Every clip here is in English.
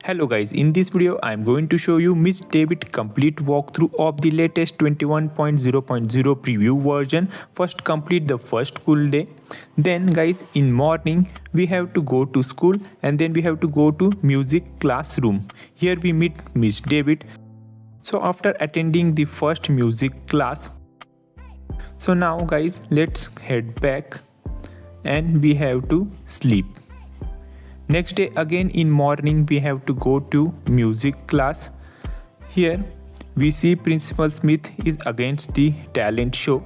Hello guys, in this video I am going to show you Miss Dewitt complete walkthrough of the latest 21.0.0 preview version. First complete the first full day. Then guys, in morning we have to go to school and then we have to go to music classroom. Here we meet Miss Dewitt. So after attending the first music class, so now guys let's head back and we have to sleep. Next day again in morning we have to go to music class. Here we see Principal Smith is against the talent show.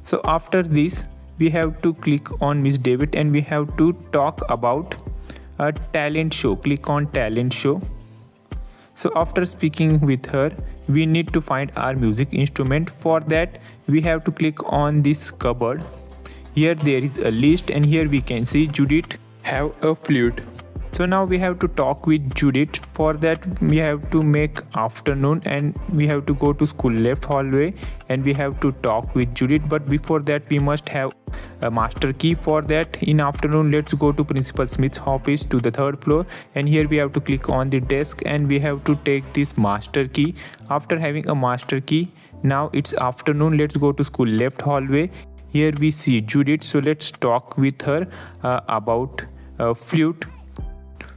So after this we have to click on Miss Dewitt and we have to talk about a talent show. Click on talent show. So after speaking with her, we need to find our music instrument. For that we have to click on this cupboard. Here there is a list and here we can see Judith have a flute. So now we have to talk with Judith. For that we have to make afternoon and we have to go to school left hallway and we have to talk with Judith. But before that we must have a master key. For that in afternoon let's go to Principal Smith's office to the third floor and here we have to click on the desk and we have to take this master key. After having a master key, now it's afternoon, let's go to school left hallway. Here we see Judith, so let's talk with her about flute.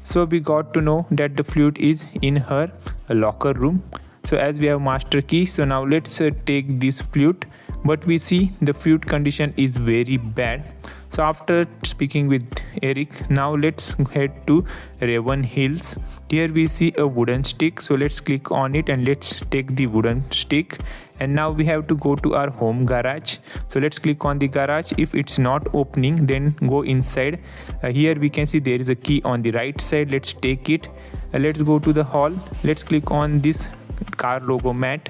So we got to know that the flute is in her locker room. So as we have master key, so now let's take this flute, but we see the flute condition is very bad. So after speaking with Eric, now let's head to Raven Hills. Here we see a wooden stick, so let's click on it and let's take the wooden stick. And now we have to go to our home garage. So let's click on the garage. If it's not opening, then go inside. Here we can see there is a key on the right side. Let's take it. Let's go to the hall. Let's click on this car logo mat.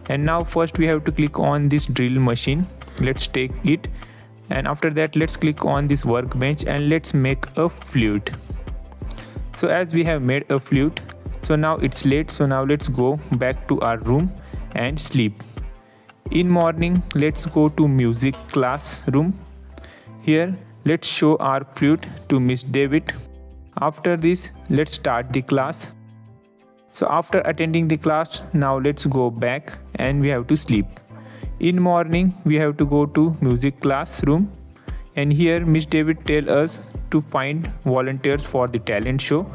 And now first we have to click on this drill machine. Let's take it. And after that let's click on this workbench and let's make a flute. So as we have made a flute, so now it's late, so now let's go back to our room and sleep. In morning let's go to music classroom. Here let's show our flute to Miss Dewitt. After this let's start the class. So after attending the class, now let's go back and we have to sleep. In morning we have to go to music classroom and here Miss Dewitt tell us to find volunteers for the talent show.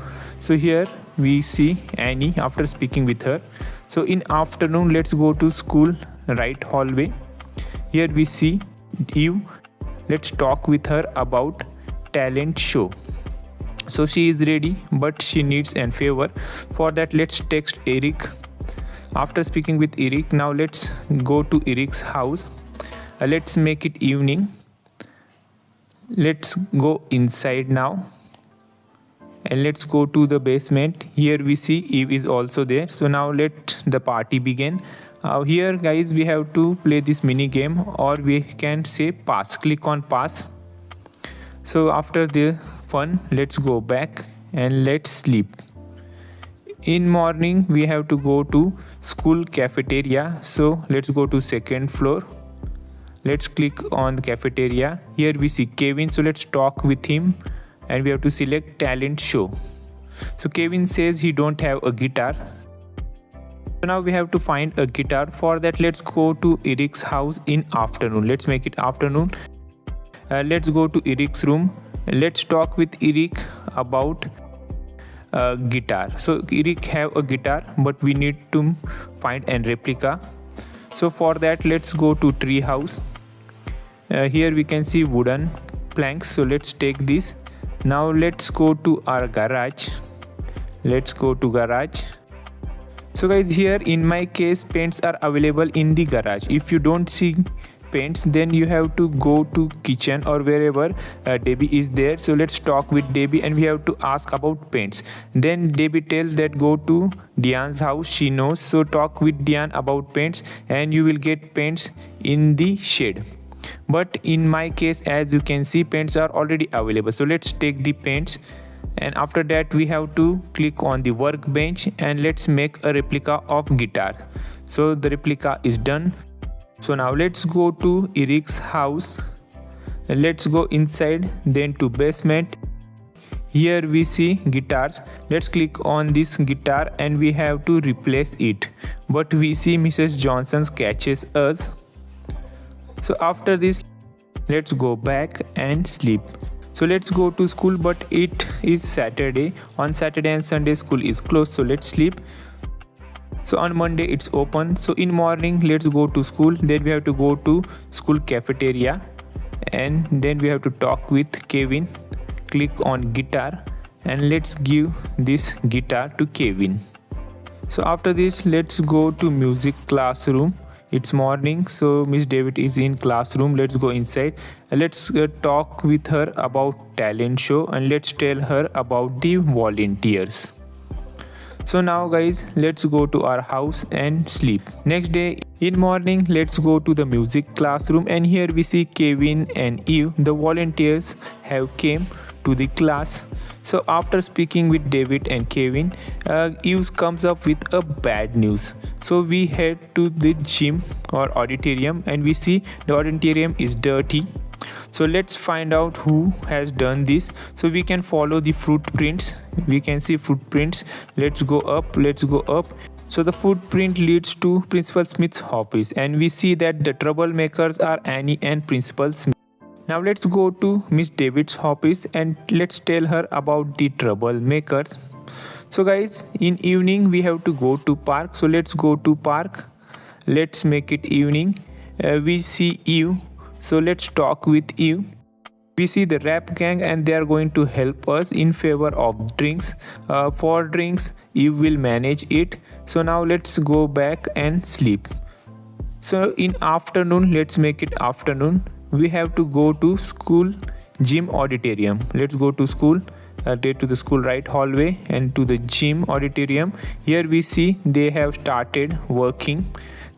So here we see Annie after speaking with her. So in afternoon let's go to school right hallway. Here we see Eve. Let's talk with her about talent show. So she is ready but she needs a favor. For that let's text Eric. After speaking with Eric, now let's go to Eric's house. Let's make it evening. Let's go inside now and let's go to the basement. Here we see Eve is also there. So now let the party begin. Here guys we have to play this mini game, or we can say pass. Click on pass. So after the fun, let's go back and let's sleep. In morning we have to go to school cafeteria. So let's go to second floor. Let's click on the cafeteria. Here we see Kevin, so let's talk with him and we have to select talent show. So Kevin says he don't have a guitar. So now we have to find a guitar. For that let's go to Eric's house in afternoon. Let's make it afternoon. Let's go to Eric's room. Let's talk with Eric about guitar. So Eric have a guitar but we need to find a replica. So for that let's go to tree house. Here we can see wooden planks, so let's take this. Now let's go to our garage. Let's go to garage. So guys, here in my case paints are available in the garage. If you don't see paints, then you have to go to kitchen or wherever Debbie is there. So let's talk with Debbie and we have to ask about paints. Then Debbie tells that go to Diane's house, she knows. So talk with Diane about paints and you will get paints in the shade. But in my case, as you can see, paints are already available. So let's take the paints and after that we have to click on the workbench and let's make a replica of guitar. So the replica is done. So now let's go to Eric's house. Let's go inside, then to basement. Here we see guitars. Let's click on this guitar and we have to replace it. But we see Mrs. Johnson catches us. So after this, let's go back and sleep. So let's go to school, but it is Saturday. On Saturday and Sunday school is closed, so let's sleep. So on Monday it's open. So in morning let's go to school. Then we have to go to school cafeteria and then we have to talk with Kevin. Click on guitar and let's give this guitar to Kevin. So after this let's go to music classroom. It's morning, so Miss Dewitt is in classroom. Let's go inside. Let's talk with her about talent show and let's tell her about the volunteers. So now guys, let's go to our house and sleep. Next day in morning, let's go to the music classroom and here we see Kevin and Eve. The volunteers have came to the class. So after speaking with Dewitt and Kevin, Eve comes up with a bad news. So we head to the gym or auditorium and we see the auditorium is dirty. So let's find out who has done this. So we can follow the footprints. We can see footprints. Let's go up. So the footprint leads to Principal Smith's office and we see that the troublemakers are Annie and Principal Smith. Now let's go to Miss Dewitt's office and let's tell her about the troublemakers. So guys, in evening we have to go to park. So let's go to park. Let's make it evening. We see Eve. So let's talk with Eve. We see the rap gang and they are going to help us in favor of drinks. For drinks, Eve will manage it. So now let's go back and sleep. So in afternoon, let's make it afternoon. We have to go to school gym auditorium. Let's go to school. To the school right hallway and to the gym auditorium. Here we see they have started working.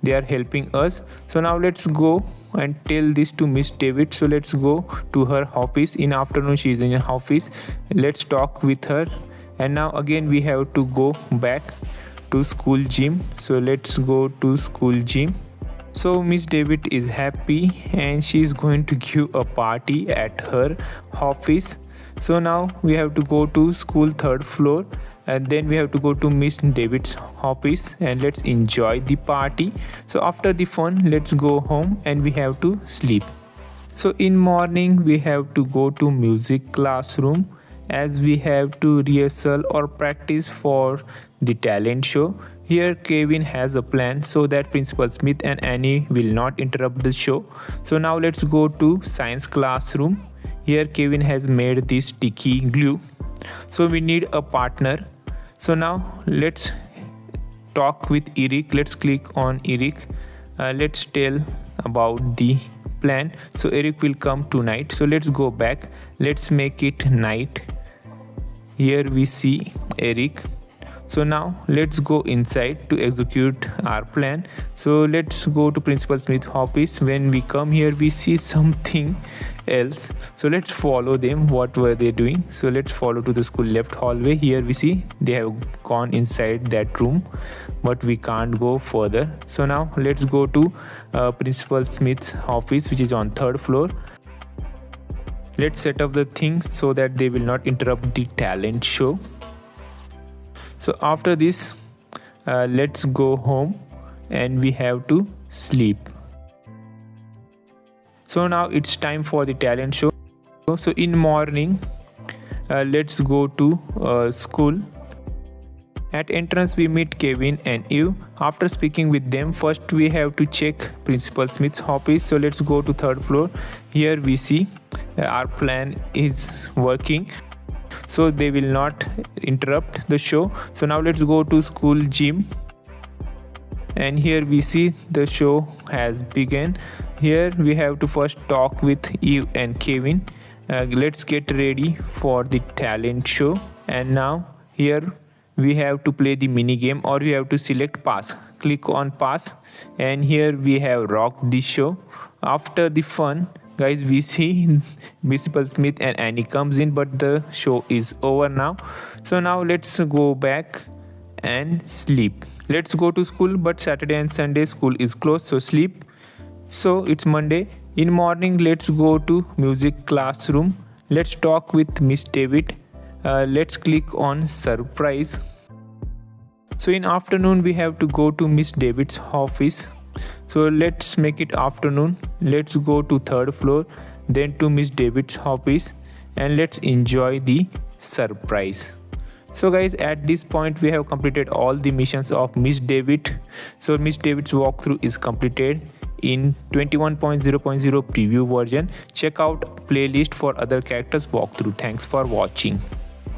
They are helping us. So now let's go and tell this to Miss Dewitt. So let's go to her office. In afternoon she is in her office. Let's talk with her. And now again we have to go back to school gym. So let's go to school gym. So Miss Dewitt is happy and she is going to give a party at her office. So now we have to go to school third floor and then we have to go to Miss Dewitt's office and let's enjoy the party. So after the fun, let's go home and we have to sleep. So in morning we have to go to music classroom as we have to rehearsal or practice for the talent show. Here Kevin has a plan so that Principal Smith and Annie will not interrupt the show. So now let's go to science classroom. Here Kevin has made this sticky glue. So we need a partner. So now let's talk with Eric. Let's click on Eric. Let's tell about the plan. So Eric will come tonight. So let's go back. Let's make it night. Here we see Eric. So now let's go inside to execute our plan. So let's go to Principal Smith's office. When we come here, we see something else. So let's follow them. What were they doing? So let's follow to the school left hallway. Here we see they have gone inside that room, but we can't go further. So now let's go to Principal Smith's office, which is on third floor. Let's set up the things so that they will not interrupt the talent show. So after this, let's go home and we have to sleep. So now it's time for the talent show. So in morning, let's go to school. At entrance, we meet Kevin and Eve. After speaking with them, first we have to check Principal Smith's office. So let's go to third floor. Here we see our plan is working. So they will not interrupt the show. So now let's go to school gym. And here we see the show has begun. Here we have to first talk with Eve and Kevin. Let's get ready for the talent show. And now here we have to play the mini game or we have to select pass. Click on pass and here we have rocked the show. After the fun, guys, we see Principal Smith and Annie comes in, but the show is over now. So now let's go back and sleep. Let's go to school, but Saturday and Sunday school is closed, so sleep. So it's Monday. In morning, let's go to music classroom. Let's talk with Miss Dewitt. Let's click on surprise. So in afternoon we have to go to Miss Dewitt's office. So let's make it afternoon. Let's go to 3rd floor, then to Miss Dewitt's office, and let's enjoy the surprise. So guys, at this point we have completed all the missions of Miss Dewitt. So Miss Dewitt's walkthrough is completed in 21.0.0 preview version. Check out playlist for other characters walkthrough. Thanks for watching.